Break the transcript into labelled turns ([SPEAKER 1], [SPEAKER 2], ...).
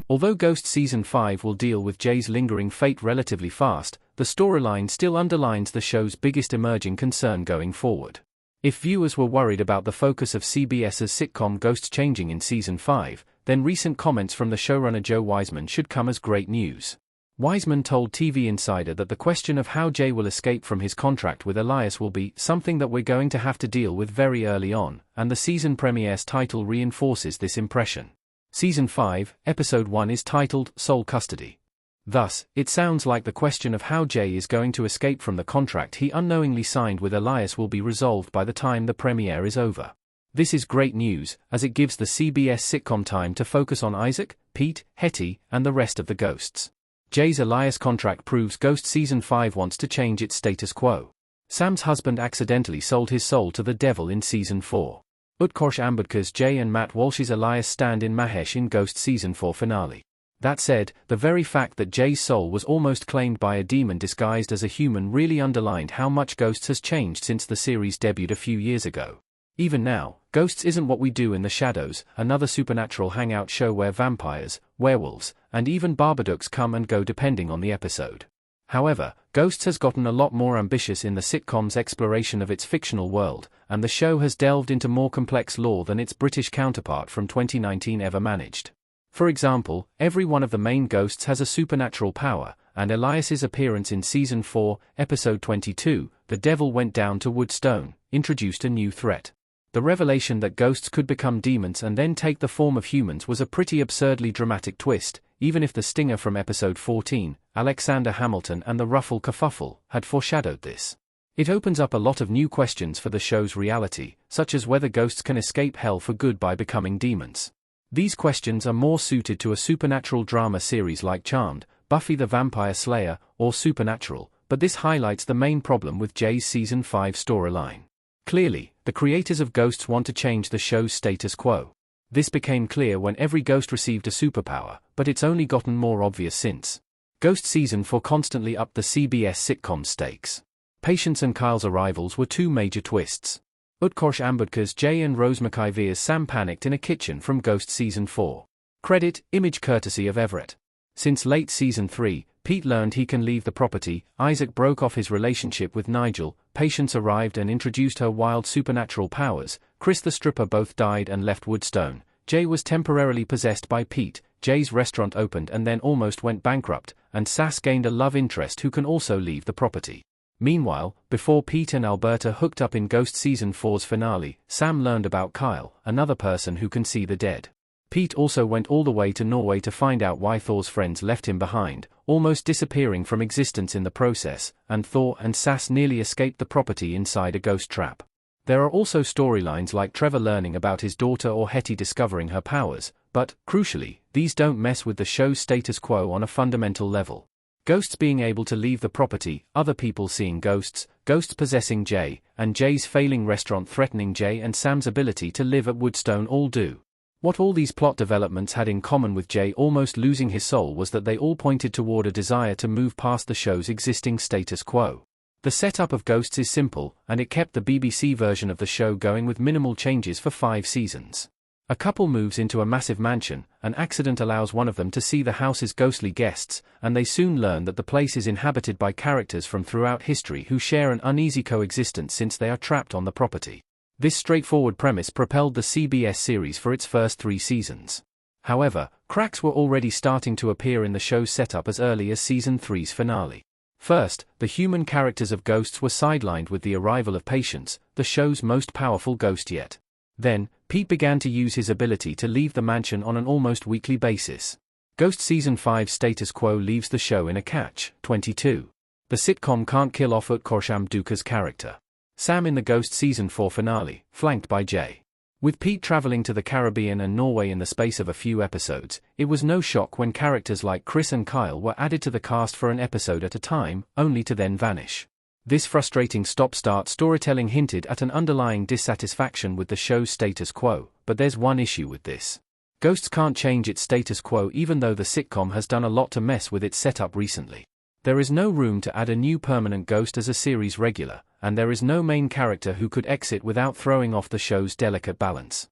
[SPEAKER 1] Although Ghost Season 5 will deal with Jay's lingering fate relatively fast, the storyline still underlines the show's biggest emerging concern going forward. If viewers were worried about the focus of CBS's sitcom Ghosts changing in Season 5, then recent comments from the showrunner Joe Wiseman should come as great news. Wiseman told TV Insider that the question of how Jay will escape from his contract with Elias will be something that we're going to have to deal with very early on, and the season premiere's title reinforces this impression. Season 5, Episode 1 is titled Sole Custody. Thus, it sounds like the question of how Jay is going to escape from the contract he unknowingly signed with Elias will be resolved by the time the premiere is over. This is great news, as it gives the CBS sitcom time to focus on Isaac, Pete, Hetty, and the rest of the ghosts. Jay's Elias contract proves Ghost Season 5 wants to change its status quo. Sam's husband accidentally sold his soul to the devil in Season 4. Utkarsh Ambedkar's Jay and Matt Walsh's Elias stand-in Mahesh in Ghost Season 4 finale. That said, the very fact that Jay's soul was almost claimed by a demon disguised as a human really underlined how much Ghosts has changed since the series debuted a few years ago. Even now, Ghosts isn't what we do in the shadows, another supernatural hangout show where vampires, werewolves, and even barbadooks come and go depending on the episode. However, Ghosts has gotten a lot more ambitious in the sitcom's exploration of its fictional world, and the show has delved into more complex lore than its British counterpart from 2019 ever managed. For example, every one of the main ghosts has a supernatural power, and Elias's appearance in Season 4, Episode 22, The Devil Went Down to Woodstone, introduced a new threat. The revelation that ghosts could become demons and then take the form of humans was a pretty absurdly dramatic twist, even if the stinger from Episode 14, Alexander Hamilton and the Ruffle Kerfuffle, had foreshadowed this. It opens up a lot of new questions for the show's reality, such as whether ghosts can escape hell for good by becoming demons. These questions are more suited to a supernatural drama series like Charmed, Buffy the Vampire Slayer, or Supernatural, but this highlights the main problem with Jay's Season 5 storyline. Clearly, the creators of Ghosts want to change the show's status quo. This became clear when every ghost received a superpower, but it's only gotten more obvious since. Ghost Season 4 constantly upped the CBS sitcom stakes. Patience and Kyle's arrivals were two major twists. Utkarsh Ambedkar's Jay and Rose McIvier's Sam panicked in a kitchen from Ghost Season 4. Credit, image courtesy of Everett. Since late Season 3, Pete learned he can leave the property, Isaac broke off his relationship with Nigel, Patience arrived and introduced her wild supernatural powers, Chris the stripper both died and left Woodstone, Jay was temporarily possessed by Pete, Jay's restaurant opened and then almost went bankrupt, and Sass gained a love interest who can also leave the property. Meanwhile, before Pete and Alberta hooked up in Ghost Season 4's finale, Sam learned about Kyle, another person who can see the dead. Pete also went all the way to Norway to find out why Thor's friends left him behind, almost disappearing from existence in the process, and Thor and Sass nearly escaped the property inside a ghost trap. There are also storylines like Trevor learning about his daughter or Hetty discovering her powers, but, crucially, these don't mess with the show's status quo on a fundamental level. Ghosts being able to leave the property, other people seeing ghosts, ghosts possessing Jay, and Jay's failing restaurant threatening Jay and Sam's ability to live at Woodstone all do. What all these plot developments had in common with Jay almost losing his soul was that they all pointed toward a desire to move past the show's existing status quo. The setup of Ghosts is simple, and it kept the BBC version of the show going with minimal changes for 5 seasons. A couple moves into a massive mansion, an accident allows one of them to see the house's ghostly guests, and they soon learn that the place is inhabited by characters from throughout history who share an uneasy coexistence since they are trapped on the property. This straightforward premise propelled the CBS series for its first 3 seasons. However, cracks were already starting to appear in the show's setup as early as Season 3's finale. First, the human characters of Ghosts were sidelined with the arrival of Patience, the show's most powerful ghost yet. Then, Pete began to use his ability to leave the mansion on an almost weekly basis. Ghost Season 5's status quo leaves the show in a catch-22. The sitcom can't kill off Utkarsh Ambedkar's character. Sam in the Ghost Season 4 finale, flanked by Jay. With Pete traveling to the Caribbean and Norway in the space of a few episodes, it was no shock when characters like Chris and Kyle were added to the cast for an episode at a time, only to then vanish. This frustrating stop-start storytelling hinted at an underlying dissatisfaction with the show's status quo, but there's one issue with this. Ghosts can't change its status quo even though the sitcom has done a lot to mess with its setup recently. There is no room to add a new permanent ghost as a series regular, and there is no main character who could exit without throwing off the show's delicate balance.